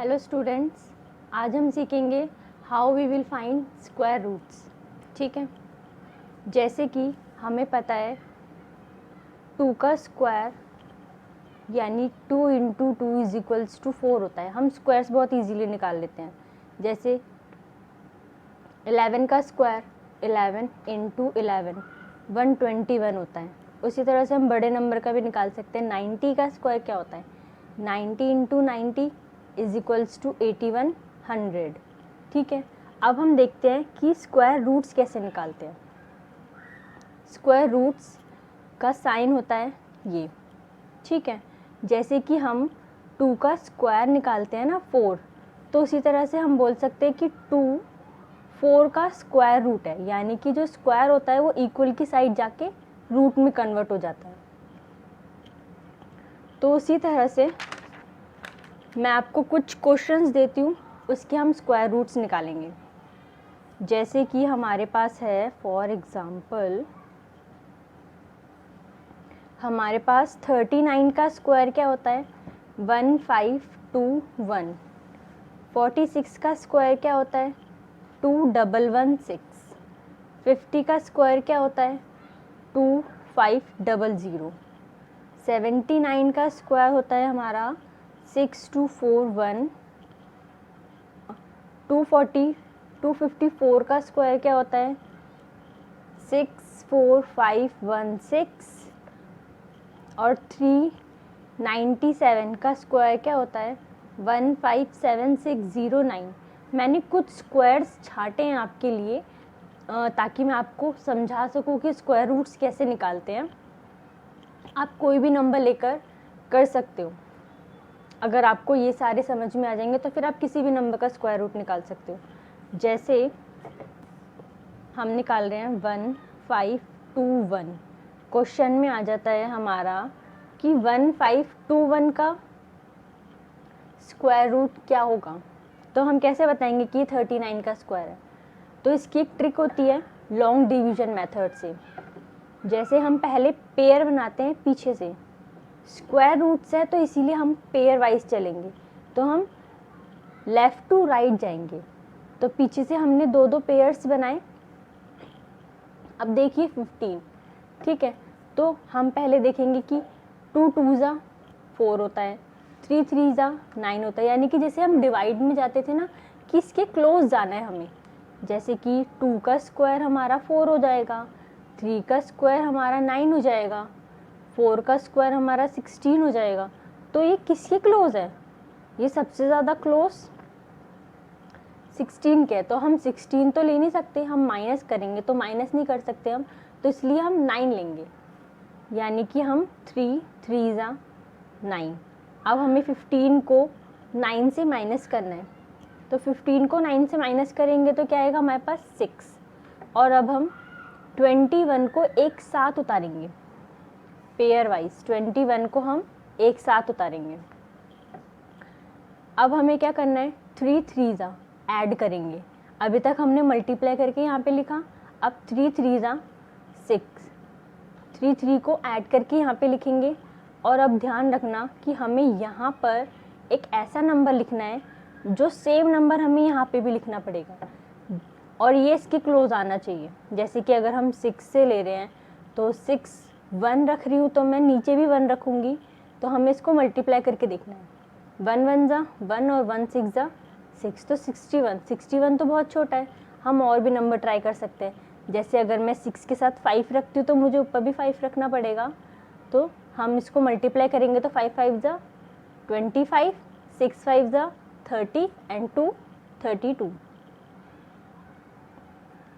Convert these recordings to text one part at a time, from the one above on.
Hello students, आज हम सीखेंगे how we will find square roots. ठीक है, जैसे कि हमें पता है 2 का स्क्वायर यानी 2 इंटू 2 इज इक्वल्स टू 4 होता है। हम स्क्वायर्स बहुत इजीली निकाल लेते हैं। जैसे 11 का स्क्वायर 11 इंटू 11 121 होता है। उसी तरह से हम बड़े नंबर का भी निकाल सकते हैं। 90 का स्क्वायर क्या होता है? 90 इंटू 90 इज इक्वल्स टू 8100। ठीक है, अब हम देखते हैं कि स्क्वायर रूट्स कैसे निकालते हैं। स्क्वायर रूट्स का साइन होता है ये। ठीक है, जैसे कि हम 2 का स्क्वायर निकालते हैं ना 4, तो उसी तरह से हम बोल सकते हैं कि 2 4 का स्क्वायर रूट है, यानी कि जो स्क्वायर होता है वो इक्वल की साइड जाके रूट में कन्वर्ट हो जाता है। तो उसी तरह से मैं आपको कुछ क्वेश्चंस देती हूँ, उसके हम स्क्वायर रूट्स निकालेंगे। जैसे कि हमारे पास है फॉर एग्जांपल, हमारे पास 39 का स्क्वायर क्या होता है? 1521। 46 का स्क्वायर क्या होता है? 2116। 50 का स्क्वायर क्या होता है? 2500। 79 का स्क्वायर होता है हमारा 6241। 254 का स्क्वायर क्या होता है? 64516। और 397 का स्क्वायर क्या होता है? 157609। मैंने कुछ स्क्वायर्स छाटे हैं आपके लिए ताकि मैं आपको समझा सकूं कि स्क्वायर रूट्स कैसे निकालते हैं। आप कोई भी नंबर लेकर कर सकते हो। अगर आपको ये सारे समझ में आ जाएंगे तो फिर आप किसी भी नंबर का स्क्वायर रूट निकाल सकते हो। जैसे हम निकाल रहे हैं 1521। क्वेश्चन में आ जाता है हमारा कि 1521 का स्क्वायर रूट क्या होगा। तो हम कैसे बताएंगे कि 39 का स्क्वायर है? तो इसकी एक ट्रिक होती है लॉन्ग डिवीजन मेथड से। जैसे हम पहले पेयर बनाते हैं पीछे से, स्क्वायर रूट्स है तो इसीलिए हम पेयर वाइज चलेंगे। तो हम लेफ़्ट टू राइट जाएंगे। तो पीछे से हमने दो दो पेयर्स बनाए। अब देखिए 15। ठीक है, तो हम पहले देखेंगे कि 2 2 ज़ा 4 होता है, 3 3 ज़ा 9 होता है। यानी कि जैसे हम डिवाइड में जाते थे ना कि इसके क्लोज जाना है हमें। जैसे कि 2 का स्क्वायर हमारा 4 हो जाएगा, 3 का स्क्वायर हमारा 9 हो जाएगा, 4 का स्क्वायर हमारा 16 हो जाएगा। तो ये किसके क्लोज है? ये सबसे ज़्यादा क्लोज 16 के। तो हम 16 तो ले नहीं सकते, हम माइनस करेंगे तो माइनस नहीं कर सकते हम, तो इसलिए हम 9 लेंगे। यानी कि हम 3 3 ज़ा 9। अब हमें 15 को 9 से माइनस करना है। तो 15 को 9 से माइनस करेंगे तो क्या आएगा हमारे पास 6। और अब हम 21 को एक साथ उतारेंगे पेयर वाइज। 21 को हम एक साथ उतारेंगे। अब हमें क्या करना है? 3 3 ज़ा ऐड करेंगे। अभी तक हमने मल्टीप्लाई करके यहाँ पे लिखा, अब 3 3 ज़ा 6। 3 3 को ऐड करके यहाँ पे लिखेंगे। और अब ध्यान रखना कि हमें यहाँ पर एक ऐसा नंबर लिखना है जो सेम नंबर हमें यहाँ पे भी लिखना पड़ेगा और ये इसके क्लोज आना चाहिए। जैसे कि अगर हम 6 से ले रहे हैं तो 6 1 रख रही हूँ तो मैं नीचे भी 1 रखूँगी। तो हमें इसको मल्टीप्लाई करके देखना है। 1 1 ज़ा 1 और 1 6 ज़ा 6, तो 61। 61 तो बहुत छोटा है, हम और भी नंबर ट्राई कर सकते हैं। जैसे अगर मैं 6 के साथ 5 रखती हूँ तो मुझे ऊपर भी 5 रखना पड़ेगा। तो हम इसको मल्टीप्लाई करेंगे तो 5 5 ज़ा 25, 6 5 ज़ा 30 एंड 2 32।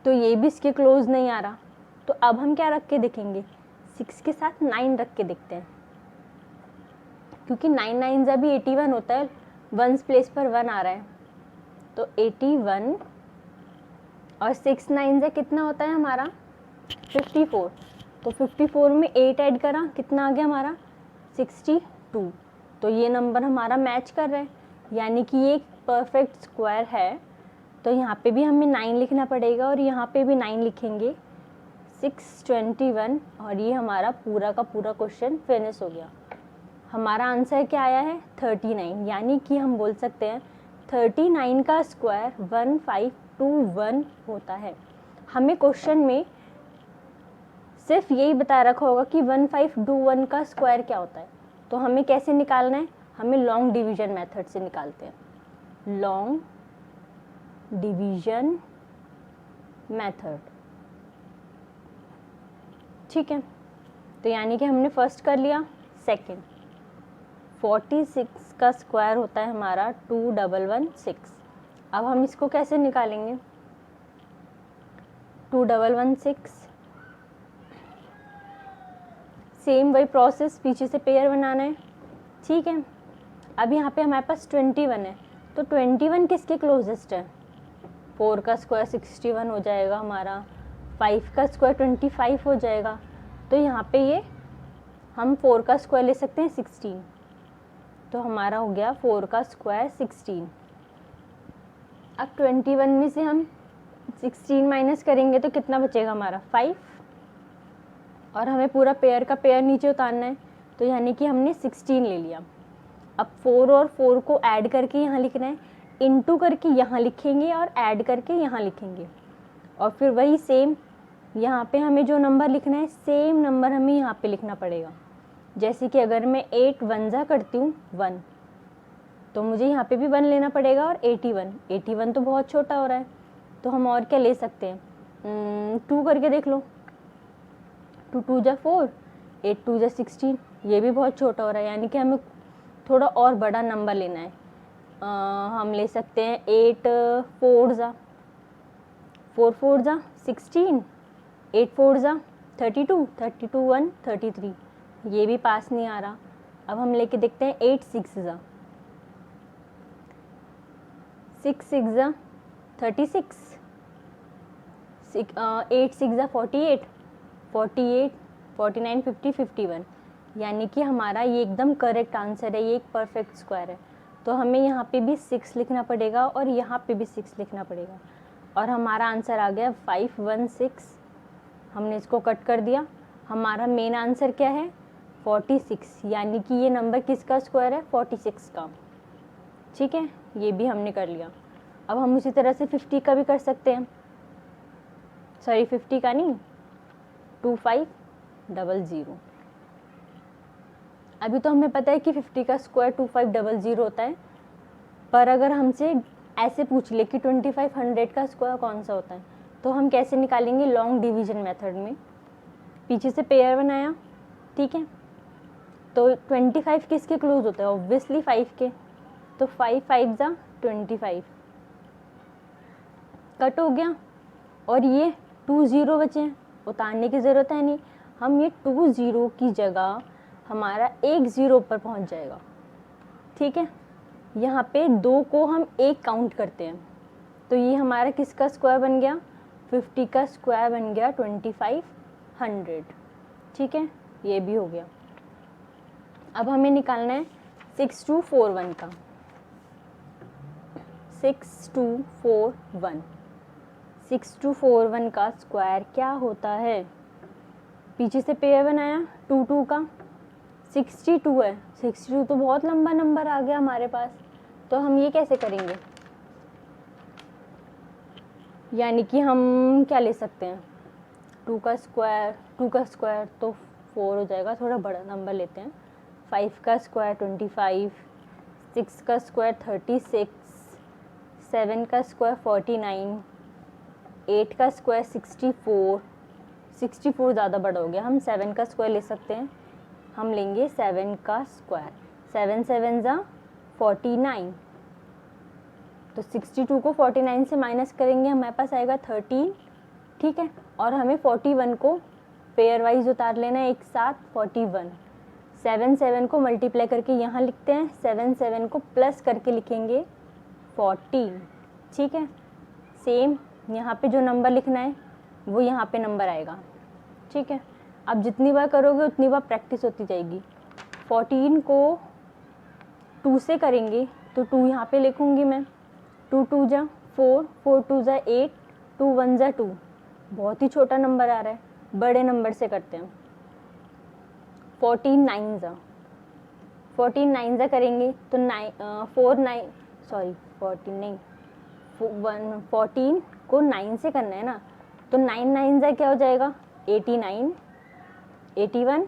तो ये भी इसके क्लोज नहीं आ रहा। तो अब हम क्या रख के देखेंगे? 6 के साथ 9 रख के देखते हैं, क्योंकि 9 9 ज़ा भी 81 होता है, 1 प्लेस पर 1 आ रहा है। तो 81 और 6 9 ज़ा कितना होता है हमारा? 54। तो 54 में 8 ऐड करा, कितना आ गया हमारा? 62। तो ये नंबर हमारा मैच कर रहा है, यानी कि ये एक परफेक्ट स्क्वायर है। तो यहाँ पे भी हमें 9 लिखना पड़ेगा और यहाँ पे भी 9 लिखेंगे। 621। और ये हमारा पूरा का पूरा क्वेश्चन फिनिश हो गया। हमारा आंसर क्या आया है 39, यानी कि हम बोल सकते हैं 39 का स्क्वायर 1521 होता है। हमें क्वेश्चन में सिर्फ यही बता रखा होगा कि 1521 का स्क्वायर क्या होता है, तो हमें कैसे निकालना है, हमें लॉन्ग डिवीजन मेथड से निकालते हैं, लॉन्ग डिवीजन मेथड। ठीक है, तो यानी कि हमने फर्स्ट कर लिया। सेकंड, 46 का स्क्वायर होता है हमारा 2116। अब हम इसको कैसे निकालेंगे, 2116, सेम वही प्रोसेस, पीछे से पेयर बनाना है। ठीक है, अब यहाँ पे हमारे पास 21 है, तो 21 किसके क्लोजेस्ट है, 4 का स्क्वायर 61 हो जाएगा हमारा, 5 का स्क्वायर 25 हो जाएगा, तो यहाँ पे ये हम 4 का स्क्वायर ले सकते हैं 16, तो हमारा हो गया 4 का स्क्वायर 16। अब 21 में से हम 16 माइनस करेंगे तो कितना बचेगा हमारा 5, और हमें पूरा पेयर का पेयर नीचे उतारना है, तो यानी कि हमने 16 ले लिया। अब 4 और 4 को ऐड करके यहाँ लिखना है, इनटू करके यहाँ लिखेंगे और ऐड करके यहाँ लिखेंगे, और फिर वही सेम यहाँ पे हमें जो नंबर लिखना है सेम नंबर हमें यहाँ पे लिखना पड़ेगा। जैसे कि अगर मैं 8 वन जा करती हूँ 1, तो मुझे यहाँ पे भी 1 लेना पड़ेगा, और 81 तो बहुत छोटा हो रहा है, तो हम और क्या ले सकते हैं, 2 करके देख लो, 2 2 जा 4, 8 2 जा 16, ये भी बहुत छोटा हो रहा है, यानी कि हमें थोड़ा और बड़ा नंबर लेना है। हम ले सकते हैं 8 4 जा 16, 8 4 जा 32, 32 1 33, ये भी पास नहीं आ रहा। अब हम लेके देखते हैं 8 6 जा 6 6 जा 36, 8 6 जा 48, 48 49 50 51, यानी कि हमारा ये एकदम करेक्ट आंसर है, ये एक परफेक्ट स्क्वायर है। तो हमें यहाँ पे भी 6 लिखना पड़ेगा और यहाँ पे भी 6 लिखना पड़ेगा, और हमारा आंसर आ गया 516। हमने इसको कट कर दिया। हमारा मेन आंसर क्या है 46, यानी कि ये नंबर किसका स्क्वायर है 46 का। ठीक है, ये भी हमने कर लिया। अब हम उसी तरह से 50 का भी कर सकते हैं, सॉरी 50 का नहीं, 2500। अभी तो हमें पता है कि 50 का स्क्वायर 2500 होता है, पर अगर हमसे ऐसे पूछ ले कि 2500 का स्क्वायर कौन सा होता है, तो हम कैसे निकालेंगे, लॉन्ग डिवीजन मेथड में। पीछे से पेयर बनाया, ठीक है, तो 25 किसके क्लोज होता है, ऑब्वियसली 5 के, तो 5 5 जा 25, कट हो गया, और ये 2 0 बचे हैं, उतारने की ज़रूरत है नहीं, हम ये 2 0 की जगह हमारा 1 0 पर पहुंच जाएगा। ठीक है, यहाँ पे 2 को हम 1 काउंट करते हैं, तो ये हमारा किसका स्क्वायर बन गया, 50 का स्क्वायर बन गया 2500। ठीक है, ये भी हो गया। अब हमें निकालना है 6241 का, 6241, 6241 का स्क्वायर क्या होता है, पीछे से पेयर बनाया 2 2 का, 62 है, 62 तो बहुत लंबा नंबर आ गया हमारे पास, तो हम ये कैसे करेंगे, यानी कि हम क्या ले सकते हैं, 2 का स्क्वायर तो 4 हो जाएगा, थोड़ा बड़ा नंबर लेते हैं, 5 का स्क्वायर 25, 6 का स्क्वायर 36, 7 का स्क्वायर 49, 8 का स्क्वायर 64, 64 ज़्यादा बड़ा हो गया, हम 7 का स्क्वायर ले सकते हैं, हम लेंगे 7 का स्क्वायर, 7 7 जा 49, तो 62 को 49 से माइनस करेंगे, हमारे पास आएगा 13। ठीक है, और हमें 41 को पेयर वाइज उतार लेना है एक साथ, 41, 7 7 को मल्टीप्लाई करके यहाँ लिखते हैं, 7 7 को प्लस करके लिखेंगे 14। ठीक है, सेम यहाँ पे जो नंबर लिखना है वो यहाँ पे नंबर आएगा। ठीक है, अब जितनी बार करोगे उतनी बार प्रैक्टिस होती जाएगी। 14 को 2 से करेंगे तो 2 यहाँ पे लिखूँगी मैं, 2 2 जा 4, 4 2 जा 8, 2 1 जा 2, बहुत ही छोटा नंबर आ रहा है, बड़े नंबर से करते हैं। 14 9 जा 14 9 ज़ा करेंगे तो 14 नहीं 14 को 9 से करना है ना, तो 9 9 ज़ा क्या हो जाएगा 89, 81,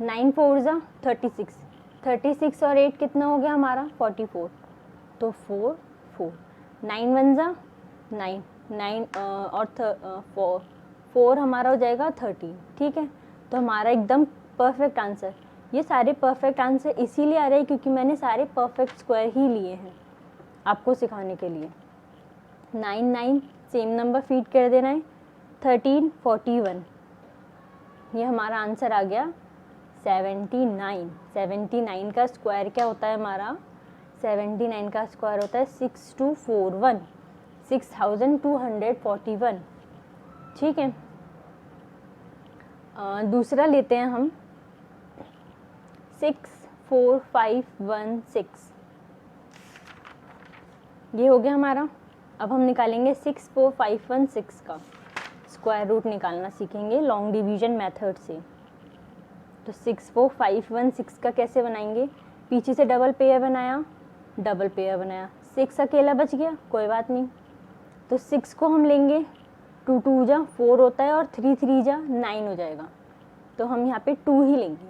9 4 ज़ा 36, 36 और 8 कितना हो गया हमारा 44, तो 4 4, 9 1 ज़ा 9, 9 और 4 हमारा हो जाएगा 13। ठीक है, तो हमारा एकदम परफेक्ट आंसर। ये सारे परफेक्ट आंसर इसीलिए आ रहे हैं क्योंकि मैंने सारे परफेक्ट स्क्वायर ही लिए हैं आपको सिखाने के लिए। 9 9 सेम नंबर फीड कर देना है, 13 41, ये हमारा आंसर आ गया 79। 79 का स्क्वायर क्या होता है हमारा, 79 का स्क्वायर होता है 6241, 6241। ठीक है, दूसरा लेते हैं हम 64516, ये हो गया हमारा। अब हम निकालेंगे 64516 का स्क्वायर रूट निकालना सीखेंगे लॉन्ग डिवीजन मेथड से। तो 64516 का कैसे बनाएंगे, पीछे से डबल पेयर बनाया, 6 अकेला बच गया, कोई बात नहीं। तो 6 को हम लेंगे, 2 2 जा 4 होता है और 3 3 जा 9 हो जाएगा, तो हम यहाँ पे 2 ही लेंगे,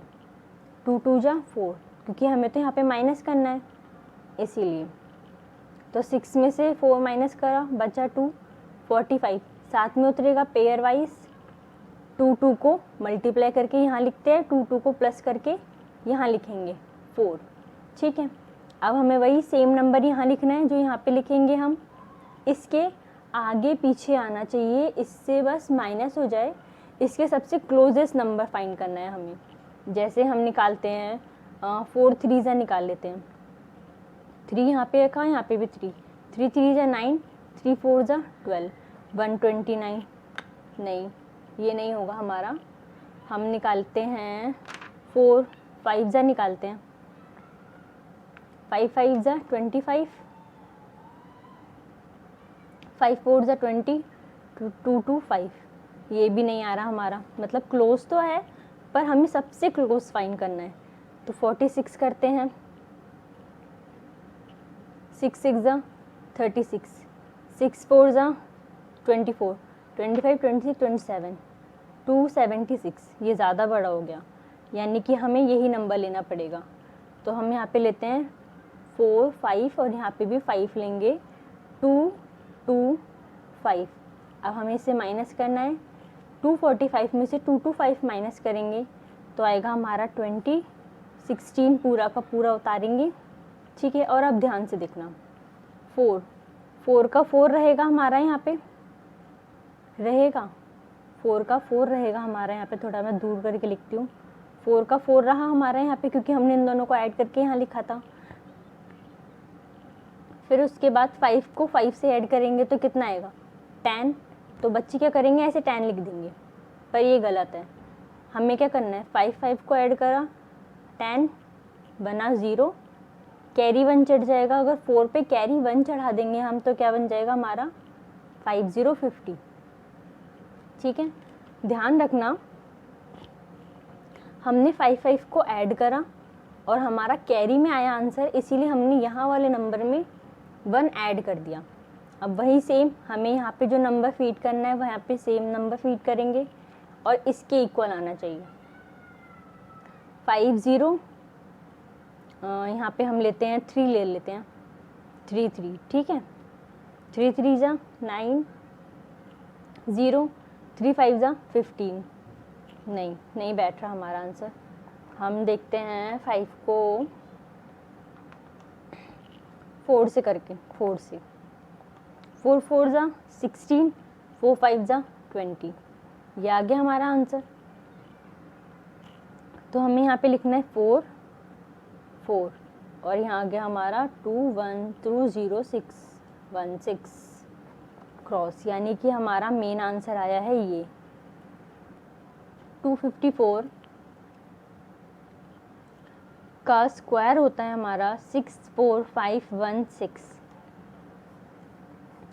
2 2 जा 4, क्योंकि हमें तो यहाँ पे माइनस करना है इसीलिए। तो 6 में से 4 माइनस करा, बचा 2, 45 साथ में उतरेगा पेयर वाइज। 2 2 को मल्टीप्लाई करके यहाँ लिखते हैं, 2 2 को प्लस करके यहाँ लिखेंगे 4। ठीक है, अब हमें वही सेम नंबर यहाँ लिखना है जो यहाँ पे लिखेंगे हम, इसके आगे पीछे आना चाहिए, इससे बस माइनस हो जाए, इसके सबसे क्लोजेस्ट नंबर फाइंड करना है हमें। जैसे हम निकालते हैं 4 3 ज़ा निकाल लेते हैं, 3 यहाँ पे रखा, यहाँ पे भी 3, 3 3 ज़ा 9, 3 4 ज़ा 12, 129, नहीं ये नहीं होगा हमारा। हम निकालते हैं 4 5 ज़ा निकालते हैं, 5 5 ज़ा 25, 5 4 ज़ा 20, 2 2 5, ये भी नहीं आ रहा हमारा, मतलब क्लोज तो है पर हमें सबसे क्लोज फाइंड करना है। तो 46 करते हैं, 6 6 ज़ा 36, 6 4 ज़ा 24, 25 26 27, 276, ये ज़्यादा बड़ा हो गया, यानी कि हमें यही नंबर लेना पड़ेगा। तो हम यहाँ पे लेते हैं 4 5 और यहाँ पे भी 5 लेंगे, 2 2 5। अब हमें इसे माइनस करना है, 245 में से 225 माइनस करेंगे तो आएगा हमारा 20, 16 पूरा का पूरा उतारेंगे। ठीक है, और अब ध्यान से देखना, 4 का 4 रहेगा हमारा यहाँ पे, रहेगा 4 का 4 रहेगा हमारा यहाँ पे, थोड़ा मैं दूर करके लिखती हूँ, 4 का 4 रहा हमारा यहाँ पे क्योंकि हमने इन दोनों को ऐड करके यहाँ लिखा था। फिर उसके बाद 5 को 5 से ऐड करेंगे तो कितना आएगा 10, तो बच्चे क्या करेंगे ऐसे 10 लिख देंगे, पर ये गलत है। हमें क्या करना है, 5 5 को ऐड करा, 10 बना 0, कैरी 1 चढ़ जाएगा, अगर 4 पे कैरी 1 चढ़ा देंगे हम तो क्या बन जाएगा हमारा 5050। ठीक है, ध्यान रखना हमने 5 5 को ऐड करा और हमारा कैरी में आया आंसर, इसीलिए हमने यहाँ वाले नंबर में 1 ऐड कर दिया। अब वही सेम हमें यहाँ पे जो नंबर फीड करना है वहाँ पे सेम नंबर फीड करेंगे और इसके इक्वल आना चाहिए। 50 यहाँ पे हम लेते हैं 3 ले लेते हैं, 3 3। ठीक है, 3 3 ज़ा 9, 0, 3 5 ज़ा 15, नहीं बैठ रहा हमारा आंसर। हम देखते हैं 5 को 4 से करके, 4 से 4 4 ज़ा 16, 4 5 ज़ा 20, ये आ गया हमारा आंसर। तो हमें यहाँ पे लिखना है 4 4 और यहाँ आ गया हमारा 2 1 2 0 6 1 6 क्रॉस, यानी कि हमारा मेन आंसर आया है ये 254 का स्क्वायर होता है हमारा 64516।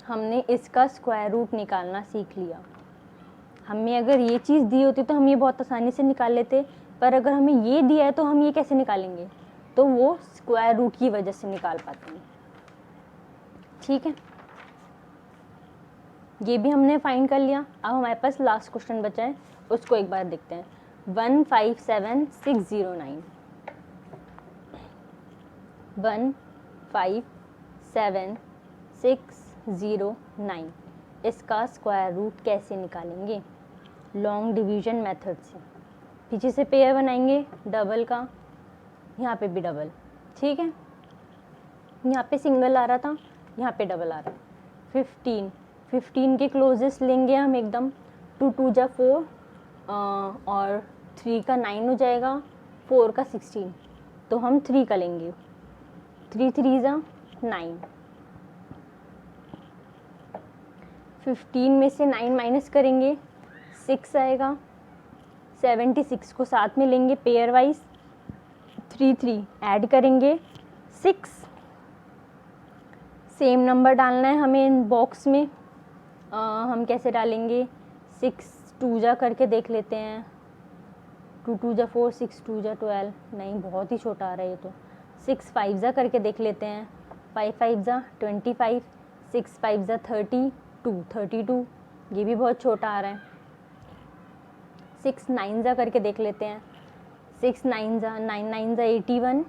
हमने इसका स्क्वायर रूट निकालना सीख लिया। हमें अगर ये चीज़ दी होती तो हम ये बहुत आसानी से निकाल लेते, पर अगर हमें ये दिया है तो हम ये कैसे निकालेंगे, तो वो स्क्वायर रूट की वजह से निकाल पाते हैं। ठीक है, ये भी हमने फाइंड कर लिया। अब हमारे पास लास्ट क्वेश्चन बचा है, उसको एक बार देखते हैं। 157609 157609 इसका स्क्वायर रूट कैसे निकालेंगे? लॉन्ग डिवीजन मेथड से। पीछे से पेयर बनाएंगे डबल का, यहाँ पे भी डबल। ठीक है, यहाँ पे सिंगल आ रहा था, यहाँ पे डबल आ रहा है। 15 के क्लोजेस्ट लेंगे हम एकदम। 2 2 जा 4 और 3 का 9 हो जाएगा, 4 का 16, तो हम 3 का लेंगे। 3 3 जा 9। 15 में से 9 माइनस करेंगे, 6 आएगा। 76 को साथ में लेंगे पेयर वाइज। 3 3 ऐड करेंगे 6। सेम नंबर डालना है हमें इन बॉक्स में। हम कैसे डालेंगे? 6 2 जा करके देख लेते हैं। 2 2 जा 4, 6 2 जा 12, नहीं बहुत ही छोटा आ रहा है ये तो। 6 5 जा करके देख लेते हैं। 5 5 जा 25, 6 5 जा 32, 32, ये भी बहुत छोटा आ रहा है। 6 9 जा करके देख लेते हैं। 6 9 जा 9 9 जा 81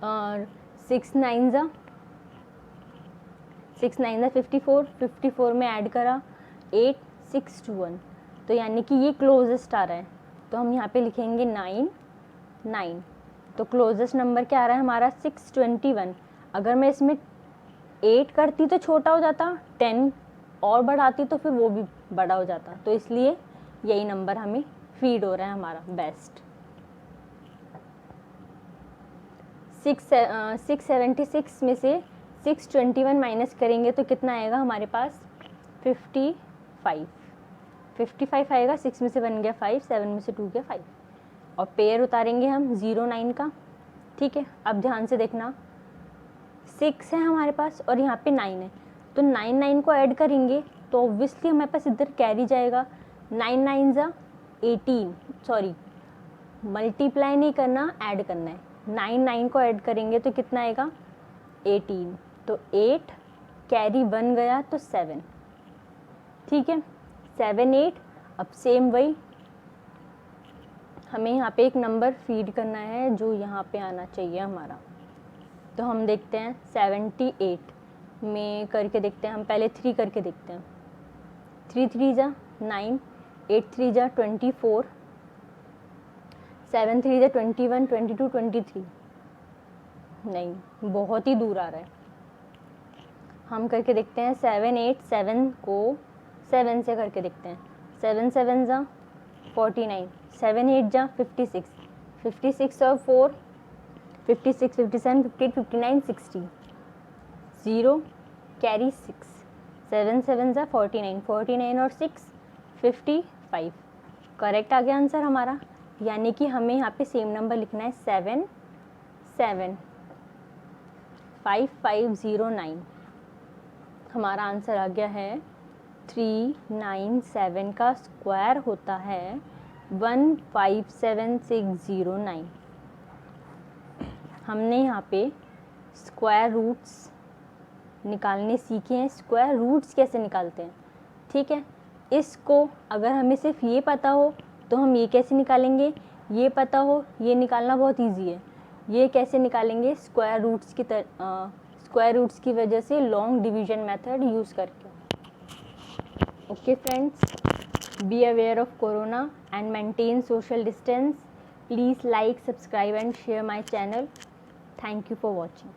और 6 9 जा 54, 54 में ऐड करा 8 6 2 1, तो यानी कि ये क्लोजेस्ट आ रहा है, तो हम यहाँ पे लिखेंगे 9 9। तो क्लोजेस्ट नंबर क्या आ रहा है हमारा? 621। अगर मैं इसमें 8 करती तो छोटा हो जाता, 10 और बढ़ाती तो फिर वो भी बड़ा हो जाता, तो इसलिए यही नंबर हमें फीड हो रहा है हमारा बेस्ट। 676 में से 621 माइनस करेंगे तो कितना आएगा हमारे पास? 55 आएगा। 6 में से बन गया 5, 7 में से 2 गया 5, और पेयर उतारेंगे हम 0 9 का। ठीक है, अब ध्यान से देखना, 6 है हमारे पास और यहाँ पे 9 है, तो 9 9 को ऐड करेंगे तो ऑब्वियसली हमारे पास इधर कैरी जाएगा। 9 9 जा 18, सॉरी मल्टीप्लाई नहीं करना, ऐड करना है। 9 9 को ऐड करेंगे तो कितना आएगा? 18, तो 8 कैरी 1 गया तो 7। ठीक है, 7 8। अब सेम वही हमें यहाँ पे एक नंबर फीड करना है जो यहाँ पे आना चाहिए हमारा, तो हम देखते हैं 78 में करके देखते हैं। हम पहले 3 करके देखते हैं। 3 3 जा 9, 8 3 जा 24, 7 3 जा 21, 22 23, नहीं बहुत ही दूर आ रहा है। हम करके देखते हैं 7 8, 7 को 7 से करके देखते हैं। 7 7 जा 49, 7 8 जा 56, 56 और 4 56, 57, 58, 59, 60, 0 कैरी 6, 7 7 जा 49, 49 और 6 55, करेक्ट आ गया आंसर हमारा। यानी कि हमें यहाँ पे सेम नंबर लिखना है 7 7 5 5 0 9। हमारा आंसर आ गया है 397 का स्क्वायर होता है 157609। हमने यहाँ पे स्क्वायर रूट्स निकालने सीखे हैं। स्क्वायर रूट्स कैसे निकालते हैं, ठीक है। इसको अगर हमें सिर्फ ये पता हो तो हम ये कैसे निकालेंगे, ये पता हो, ये निकालना बहुत इजी है। ये कैसे निकालेंगे? स्क्वायर रूट्स की वजह से लॉन्ग डिवीजन मेथड यूज़ करके। Okay friends, be aware of corona and maintain social distance. Please like, subscribe and share my channel. Thank you for watching.